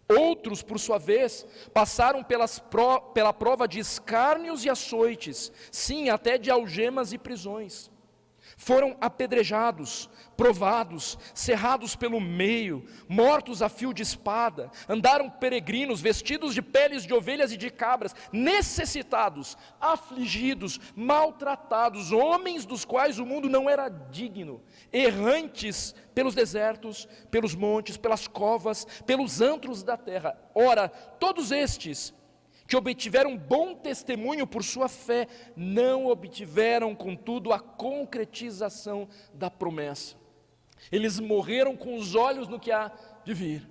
Speaker 1: Outros, por sua vez, passaram pela prova de escárnios e açoites, sim, até de algemas e prisões. Foram apedrejados, provados, cerrados pelo meio, mortos a fio de espada, andaram peregrinos, vestidos de peles de ovelhas e de cabras, necessitados, afligidos, maltratados, homens dos quais o mundo não era digno, errantes pelos desertos, pelos montes, pelas covas, pelos antros da terra. Ora, todos estes que obtiveram bom testemunho por sua fé, não obtiveram, contudo, a concretização da promessa. Eles morreram com os olhos no que há de vir,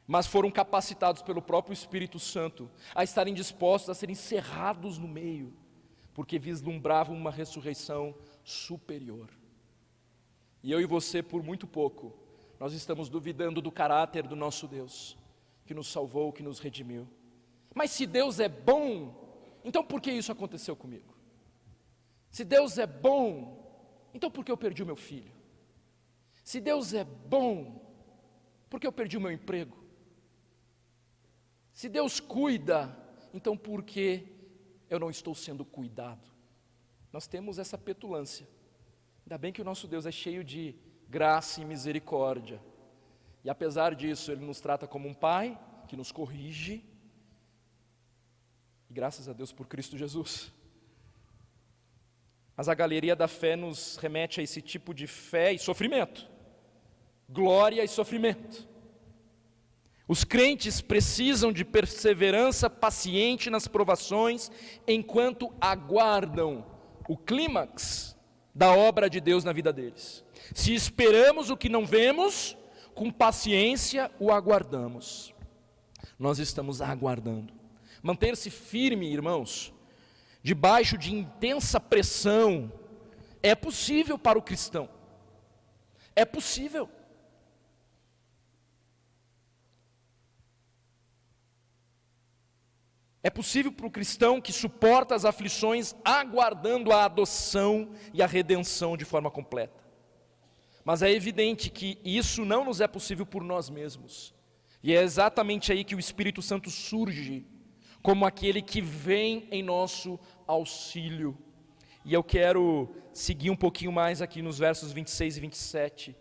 Speaker 1: mas foram capacitados pelo próprio Espírito Santo a estarem dispostos a serem cerrados no meio, porque vislumbravam uma ressurreição superior. E eu e você, por muito pouco, nós estamos duvidando do caráter do nosso Deus, que nos salvou, que nos redimiu. Mas se Deus é bom, então por que isso aconteceu comigo? Se Deus é bom, então por que eu perdi o meu filho? Se Deus é bom, por que eu perdi o meu emprego? Se Deus cuida, então por que eu não estou sendo cuidado? Nós temos essa petulância. Ainda bem que o nosso Deus é cheio de graça e misericórdia. E apesar disso, Ele nos trata como um pai que nos corrige. E graças a Deus por Cristo Jesus. Mas a galeria da fé nos remete a esse tipo de fé e sofrimento. Glória e sofrimento. Os crentes precisam de perseverança paciente nas provações, enquanto aguardam o clímax da obra de Deus na vida deles. Se esperamos o que não vemos, com paciência o aguardamos. Nós estamos aguardando. Manter-se firme, irmãos, debaixo de intensa pressão, é possível para o cristão. É possível. É possível para o cristão que suporta as aflições, aguardando a adoção e a redenção de forma completa. Mas é evidente que isso não nos é possível por nós mesmos. E é exatamente aí que o Espírito Santo surge, como aquele que vem em nosso auxílio. E eu quero seguir um pouquinho mais aqui nos versos 26 e 27,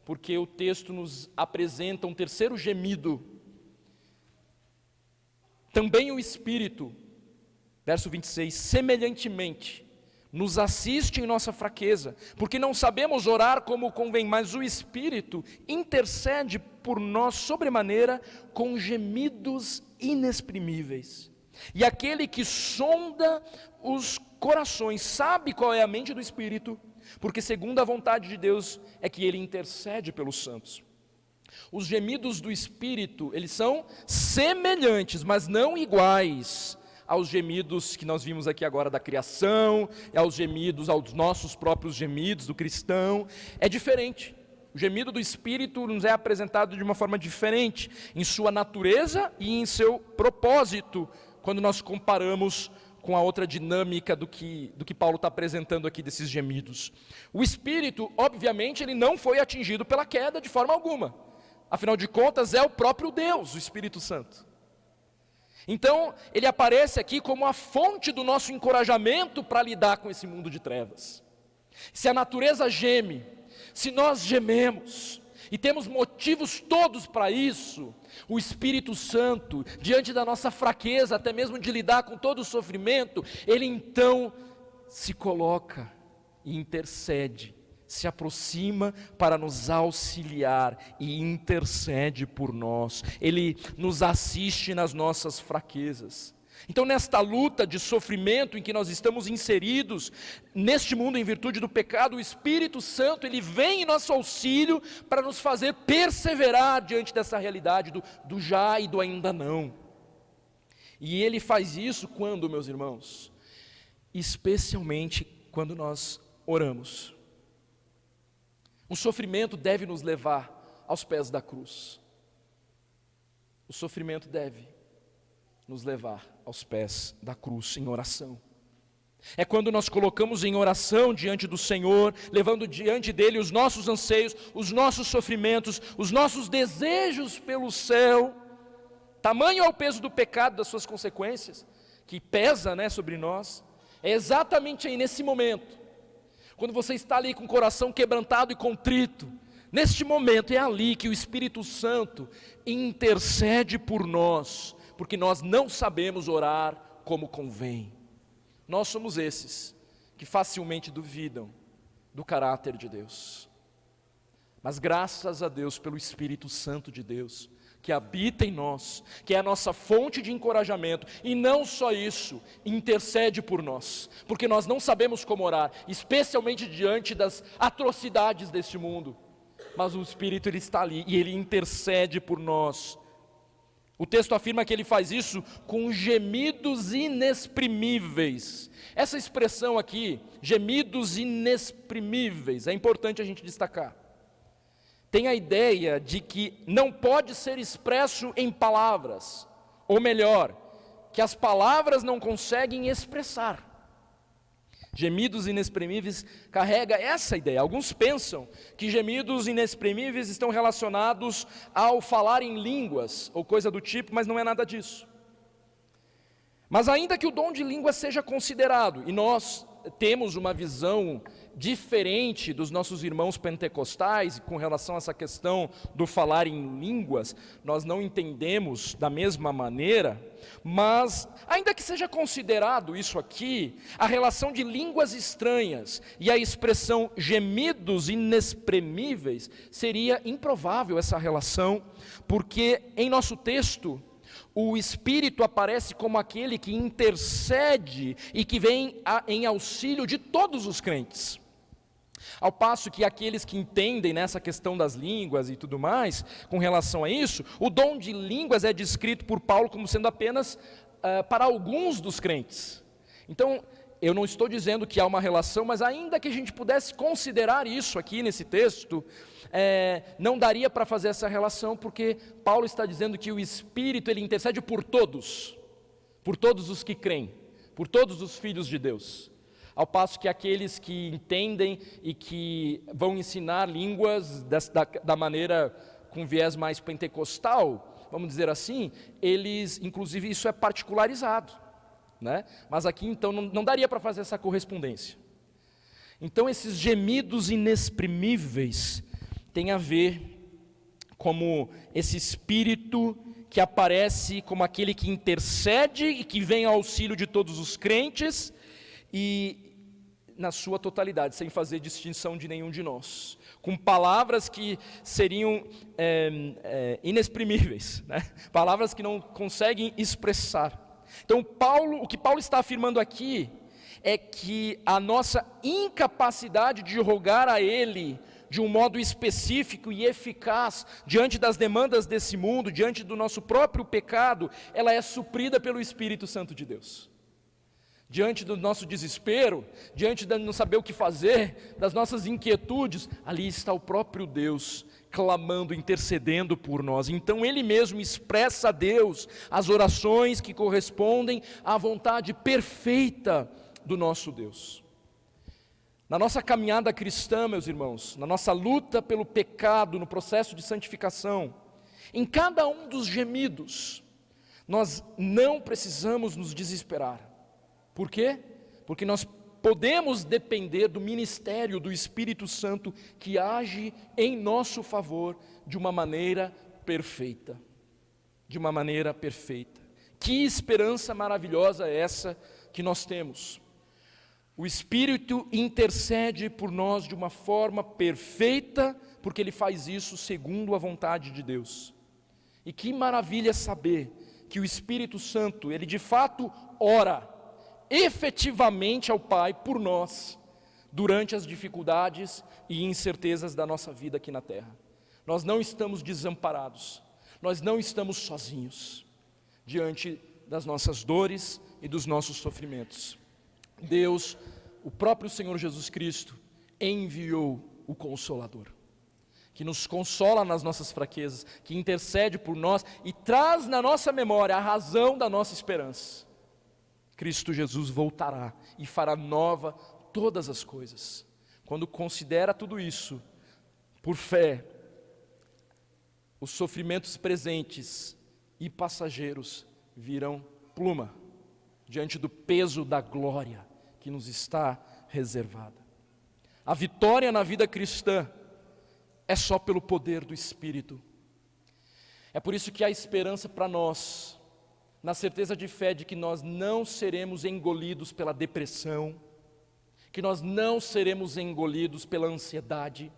Speaker 1: porque o texto nos apresenta um terceiro gemido. Também o Espírito, verso 26, semelhantemente, nos assiste em nossa fraqueza, porque não sabemos orar como convém, mas o Espírito intercede por nós sobremaneira com gemidos inexprimíveis. E aquele que sonda os corações sabe qual é a mente do Espírito, porque segundo a vontade de Deus é que ele intercede pelos santos. Os gemidos do Espírito, eles são semelhantes, mas não iguais aos gemidos que nós vimos aqui agora da criação, aos nossos próprios gemidos do cristão. É diferente. O gemido do Espírito nos é apresentado de uma forma diferente, em sua natureza e em seu propósito, quando nós comparamos com a outra dinâmica do que Paulo está apresentando aqui desses gemidos. O Espírito, obviamente, ele não foi atingido pela queda de forma alguma. Afinal de contas, é o próprio Deus, o Espírito Santo. Então, ele aparece aqui como a fonte do nosso encorajamento para lidar com esse mundo de trevas. Se a natureza geme, se nós gememos, e temos motivos todos para isso, o Espírito Santo, diante da nossa fraqueza, até mesmo de lidar com todo o sofrimento, ele então se coloca e intercede, se aproxima para nos auxiliar e intercede por nós. Ele nos assiste nas nossas fraquezas. Então, nesta luta de sofrimento em que nós estamos inseridos, neste mundo em virtude do pecado, o Espírito Santo, ele vem em nosso auxílio para nos fazer perseverar diante dessa realidade do já e do ainda não. E ele faz isso quando, meus irmãos? Especialmente quando nós oramos. O sofrimento deve nos levar aos pés da cruz. O sofrimento deve nos levar aos pés da cruz em oração. É quando nós colocamos em oração diante do Senhor, levando diante dele os nossos anseios, os nossos sofrimentos, os nossos desejos pelo céu. Tamanho é o peso do pecado, das suas consequências, que pesa, sobre nós. É exatamente aí nesse momento, quando você está ali com o coração quebrantado e contrito, neste momento é ali que o Espírito Santo intercede por nós, porque nós não sabemos orar como convém. Nós somos esses que facilmente duvidam do caráter de Deus. Mas graças a Deus pelo Espírito Santo de Deus, que habita em nós, que é a nossa fonte de encorajamento, e não só isso, intercede por nós, porque nós não sabemos como orar, especialmente diante das atrocidades deste mundo, mas o Espírito ele está ali, e ele intercede por nós. O texto afirma que ele faz isso com gemidos inexprimíveis. Essa expressão aqui, gemidos inexprimíveis, é importante a gente destacar. Tem a ideia de que não pode ser expresso em palavras, ou melhor, que as palavras não conseguem expressar. Gemidos inexprimíveis carrega essa ideia. Alguns pensam que gemidos inexprimíveis estão relacionados ao falar em línguas, ou coisa do tipo, mas não é nada disso. Mas ainda que o dom de língua seja considerado, e nós temos uma visão diferente dos nossos irmãos pentecostais com relação a essa questão do falar em línguas, nós não entendemos da mesma maneira, mas ainda que seja considerado isso aqui, a relação de línguas estranhas e a expressão gemidos inexprimíveis, seria improvável essa relação, porque em nosso texto, o Espírito aparece como aquele que intercede e que vem em auxílio de todos os crentes. Ao passo que aqueles que entendem nessa questão das línguas e tudo mais, com relação a isso, o dom de línguas é descrito por Paulo como sendo apenas para alguns dos crentes. Então, eu não estou dizendo que há uma relação, mas ainda que a gente pudesse considerar isso aqui nesse texto, não daria para fazer essa relação, porque Paulo está dizendo que o Espírito ele intercede por todos os que creem, por todos os filhos de Deus. Ao passo que aqueles que entendem e que vão ensinar línguas da maneira com viés mais pentecostal, vamos dizer assim, eles, inclusive isso é particularizado, mas aqui então não daria para fazer essa correspondência. Então esses gemidos inexprimíveis têm a ver como esse Espírito que aparece como aquele que intercede e que vem ao auxílio de todos os crentes, e na sua totalidade, sem fazer distinção de nenhum de nós, com palavras que seriam inexprimíveis, palavras que não conseguem expressar. Então o que Paulo está afirmando aqui é que a nossa incapacidade de rogar a Ele de um modo específico e eficaz diante das demandas desse mundo, diante do nosso próprio pecado, ela é suprida pelo Espírito Santo de Deus. Diante do nosso desespero, diante de não saber o que fazer, das nossas inquietudes, ali está o próprio Deus clamando, intercedendo por nós. Então Ele mesmo expressa a Deus as orações que correspondem à vontade perfeita do nosso Deus. Na nossa caminhada cristã, meus irmãos, na nossa luta pelo pecado, no processo de santificação, em cada um dos gemidos, nós não precisamos nos desesperar. Por quê? Porque nós podemos depender do ministério do Espírito Santo que age em nosso favor de uma maneira perfeita. De uma maneira perfeita. Que esperança maravilhosa é essa que nós temos. O Espírito intercede por nós de uma forma perfeita, porque Ele faz isso segundo a vontade de Deus. E que maravilha saber que o Espírito Santo, Ele de fato ora efetivamente ao Pai por nós, durante as dificuldades e incertezas da nossa vida aqui na terra. Nós não estamos desamparados, nós não estamos sozinhos, diante das nossas dores e dos nossos sofrimentos. Deus, o próprio Senhor Jesus Cristo, enviou o Consolador, que nos consola nas nossas fraquezas, que intercede por nós e traz na nossa memória a razão da nossa esperança. Cristo Jesus voltará e fará nova todas as coisas. Quando considera tudo isso, por fé, os sofrimentos presentes e passageiros virão pluma diante do peso da glória que nos está reservada. A vitória na vida cristã é só pelo poder do Espírito. É por isso que há esperança para nós, na certeza de fé de que nós não seremos engolidos pela depressão, que nós não seremos engolidos pela ansiedade,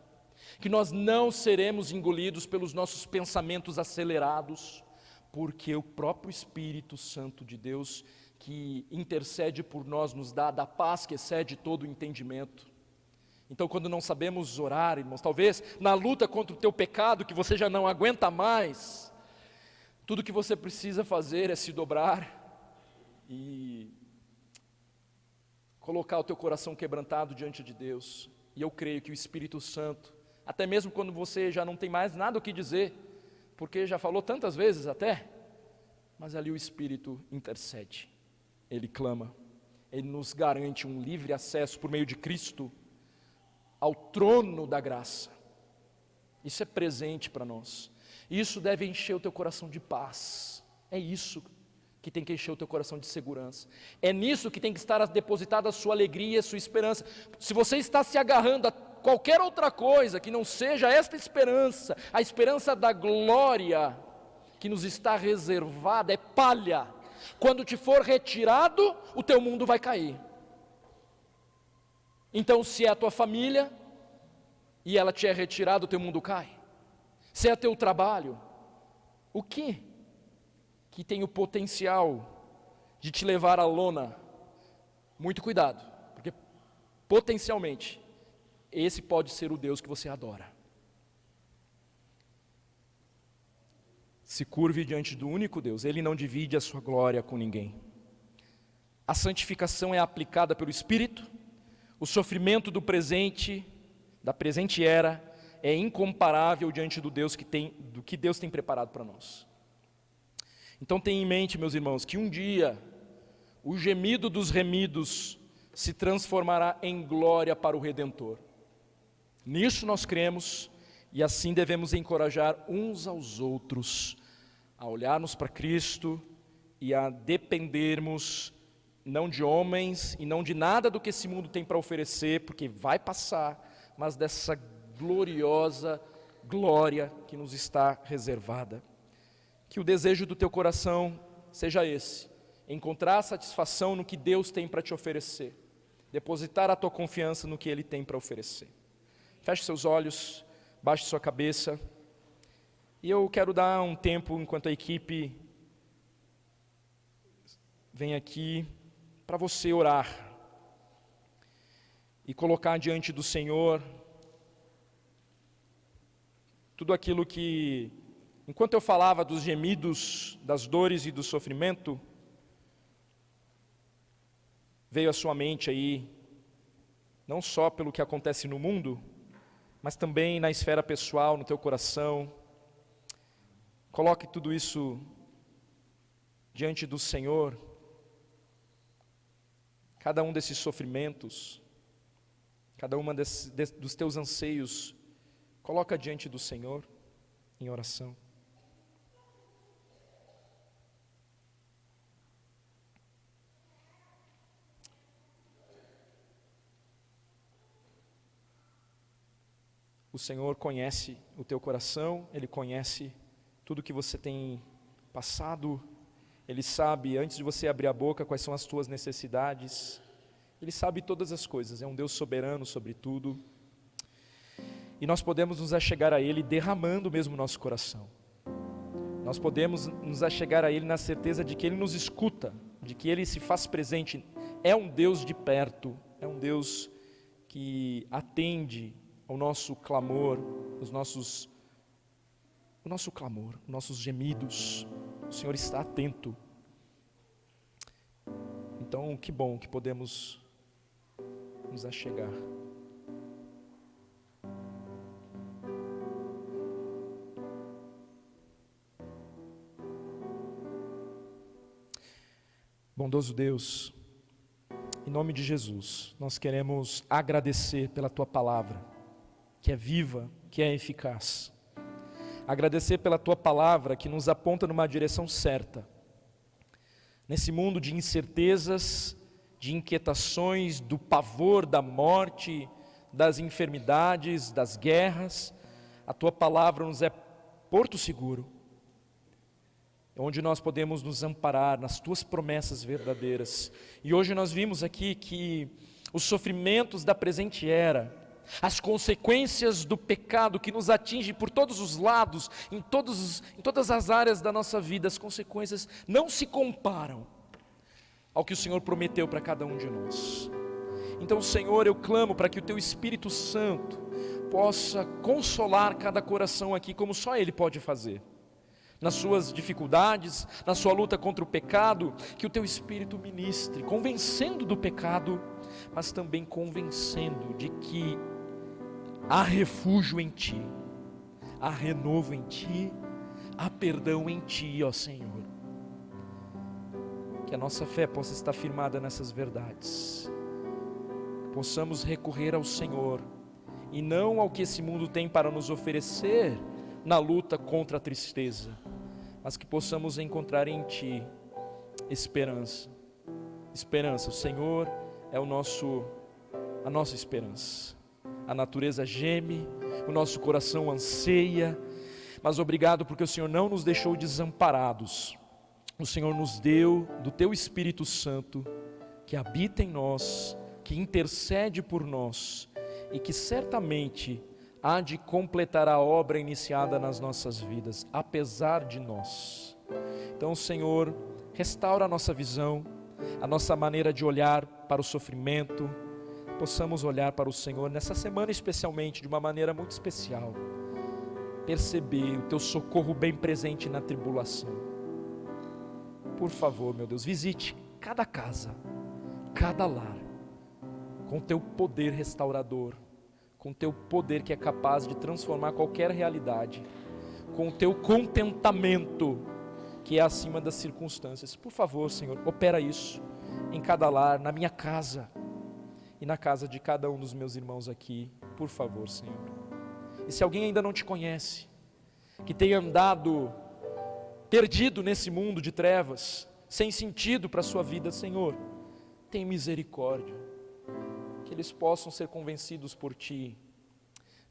Speaker 1: que nós não seremos engolidos pelos nossos pensamentos acelerados, porque o próprio Espírito Santo de Deus, que intercede por nós, nos dá da paz que excede todo o entendimento. Então, quando não sabemos orar, irmãos, talvez na luta contra o teu pecado, que você já não aguenta mais, tudo que você precisa fazer é se dobrar e colocar o teu coração quebrantado diante de Deus. E eu creio que o Espírito Santo, até mesmo quando você já não tem mais nada o que dizer, porque já falou tantas vezes até, mas ali o Espírito intercede, Ele clama, Ele nos garante um livre acesso por meio de Cristo ao trono da graça. Isso é presente para nós. Isso deve encher o teu coração de paz. É isso que tem que encher o teu coração de segurança. É nisso que tem que estar depositada a sua alegria e a sua esperança. Se você está se agarrando a qualquer outra coisa que não seja esta esperança, a esperança da glória que nos está reservada, é palha. Quando te for retirado, o teu mundo vai cair. Então, se é a tua família e ela te é retirada, o teu mundo cai. Se é teu trabalho, o que tem o potencial de te levar à lona? Muito cuidado, porque potencialmente esse pode ser o Deus que você adora. Se curve diante do único Deus, Ele não divide a sua glória com ninguém. A santificação é aplicada pelo Espírito. O sofrimento do presente, da presente era, é incomparável diante do que Deus tem preparado para nós. Então tenha em mente, meus irmãos, que um dia o gemido dos remidos se transformará em glória para o Redentor. Nisso nós cremos e assim devemos encorajar uns aos outros a olharmos para Cristo e a dependermos não de homens e não de nada do que esse mundo tem para oferecer, porque vai passar, mas dessa gloriosa glória que nos está reservada. Que o desejo do teu coração seja esse: encontrar satisfação no que Deus tem para te oferecer, depositar a tua confiança no que Ele tem para oferecer. Feche seus olhos, baixe sua cabeça, e eu quero dar um tempo, enquanto a equipe vem aqui, para você orar e colocar diante do Senhor tudo aquilo que, enquanto eu falava dos gemidos, das dores e do sofrimento, veio à sua mente aí, não só pelo que acontece no mundo, mas também na esfera pessoal, no teu coração. Coloque tudo isso diante do Senhor. Cada um desses sofrimentos, cada uma dos teus anseios, coloca diante do Senhor em oração. O Senhor conhece o teu coração, Ele conhece tudo que você tem passado, Ele sabe, antes de você abrir a boca, quais são as tuas necessidades. Ele sabe todas as coisas, é um Deus soberano sobre tudo. E nós podemos nos achegar a Ele derramando mesmo o nosso coração. Nós podemos nos achegar a Ele na certeza de que Ele nos escuta, de que Ele se faz presente. É um Deus de perto, é um Deus que atende ao nosso clamor, o nosso clamor, os nossos gemidos. O Senhor está atento. Então, que bom que podemos nos achegar. Bondoso Deus, em nome de Jesus, nós queremos agradecer pela Tua palavra, que é viva, que é eficaz. Agradecer pela Tua palavra que nos aponta numa direção certa. Nesse mundo de incertezas, de inquietações, do pavor, da morte, das enfermidades, das guerras, a Tua palavra nos é porto seguro, onde nós podemos nos amparar nas Tuas promessas verdadeiras. E hoje nós vimos aqui que os sofrimentos da presente era, as consequências do pecado que nos atinge por todos os lados, em todas as áreas da nossa vida, as consequências não se comparam ao que o Senhor prometeu para cada um de nós. Então, Senhor, eu clamo para que o Teu Espírito Santo possa consolar cada coração aqui, como só Ele pode fazer. Nas suas dificuldades, na sua luta contra o pecado, que o Teu Espírito ministre, convencendo do pecado, mas também convencendo de que há refúgio em Ti, há renovo em Ti, há perdão em Ti, ó Senhor. Que a nossa fé possa estar firmada nessas verdades, que possamos recorrer ao Senhor, e não ao que esse mundo tem para nos oferecer na luta contra a tristeza, mas que possamos encontrar em Ti esperança. Esperança, o Senhor é a nossa esperança. A natureza geme, o nosso coração anseia, mas obrigado porque o Senhor não nos deixou desamparados. O Senhor nos deu do Teu Espírito Santo, que habita em nós, que intercede por nós e que certamente há de completar a obra iniciada nas nossas vidas, apesar de nós. Então, Senhor, restaura a nossa visão, a nossa maneira de olhar para o sofrimento, possamos olhar para o Senhor nessa semana especialmente, de uma maneira muito especial, perceber o Teu socorro bem presente na tribulação. Por favor, meu Deus, visite cada casa, cada lar, com Teu poder restaurador, com o Teu poder que é capaz de transformar qualquer realidade, com o Teu contentamento que é acima das circunstâncias. Por favor, Senhor, opera isso em cada lar, na minha casa e na casa de cada um dos meus irmãos aqui, por favor, Senhor. E se alguém ainda não Te conhece, que tenha andado perdido nesse mundo de trevas, sem sentido para a sua vida, Senhor, tem misericórdia, que eles possam ser convencidos por Ti,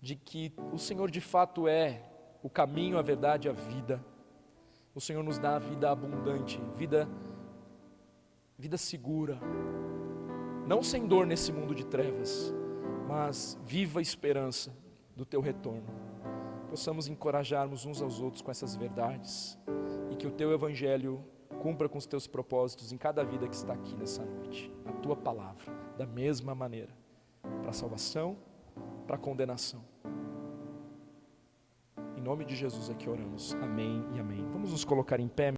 Speaker 1: de que o Senhor de fato é o caminho, a verdade e a vida. O Senhor nos dá a vida abundante, vida segura, não sem dor nesse mundo de trevas, mas viva esperança do Teu retorno. Possamos encorajarmos uns aos outros com essas verdades, e que o Teu Evangelho cumpra com os Teus propósitos em cada vida que está aqui nessa noite. A Tua palavra, da mesma maneira, para a salvação, para a condenação. Em nome de Jesus é que oramos. Amém e amém. Vamos nos colocar em pé.